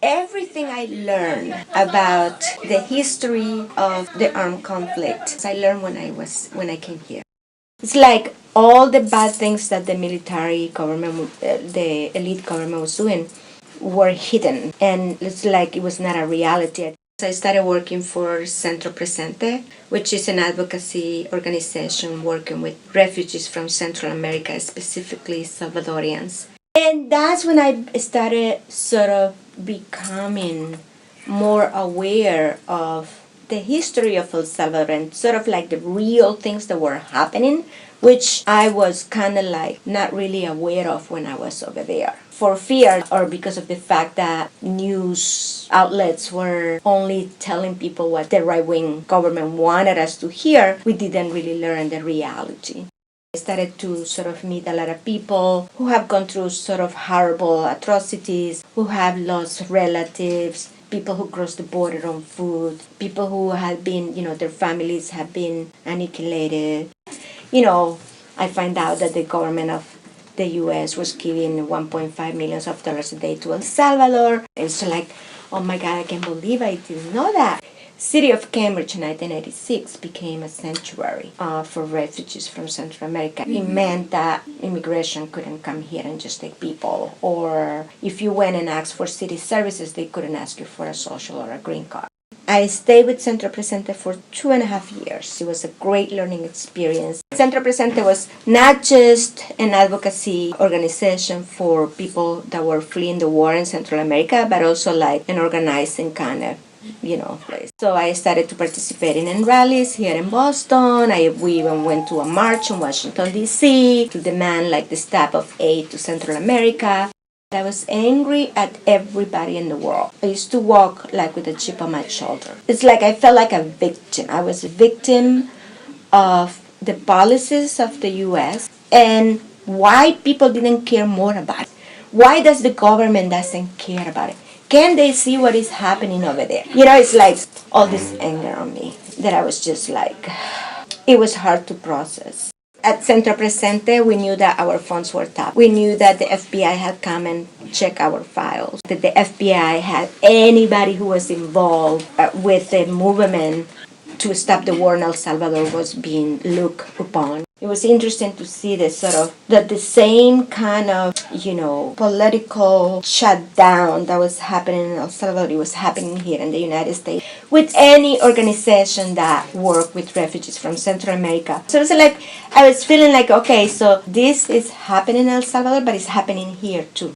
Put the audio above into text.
Everything I learned about the history of the armed conflict, I learned when I came here. It's like all the bad things that the military government, the elite government was doing, were hidden, and it's like it was not a reality. So I started working for Centro Presente, which is an advocacy organization working with refugees from Central America, specifically Salvadorians. And that's when I started sort of becoming more aware of the history of El Salvador and sort of like the real things that were happening, which I was kind of like not really aware of when I was over there. For fear or because of the fact that news outlets were only telling people what the right-wing government wanted us to hear, we didn't really learn the reality. I started to sort of meet a lot of people who have gone through sort of horrible atrocities, who have lost relatives, people who crossed the border on foot, people who have been, their families have been annihilated. I find out that the government of the U.S. was giving $1.5 million a day to El Salvador. It's like, oh my God, I can't believe I didn't know that. City of Cambridge in 1986 became a sanctuary for refugees from Central America. It meant that immigration couldn't come here and just take people, or if you went and asked for city services, they couldn't ask you for a social or a green card. I stayed with Centro Presente for 2.5 years. It was a great learning experience. Centro Presente was not just an advocacy organization for people that were fleeing the war in Central America, but also like an organizing kind of place. So I started to participate in rallies here in Boston. We even went to a march in Washington, D.C. to demand like the stop of aid to Central America. I was angry at everybody in the world. I used to walk like with a chip on my shoulder. It's like I felt like a victim. I was a victim of the policies of the U.S. and why people didn't care more about it. Why does the government doesn't care about it? Can they see what is happening over there? It's like all this anger on me that I was just like, it was hard to process. At Centro Presente, we knew that our phones were tapped. We knew that the FBI had come and checked our files, that the FBI had anybody who was involved with the movement to stop the war in El Salvador was being looked upon. It was interesting to see this that the same kind of, political shutdown that was happening in El Salvador was happening here in the United States with any organization that worked with refugees from Central America. So it was like, I was feeling like, okay, so this is happening in El Salvador, but it's happening here too.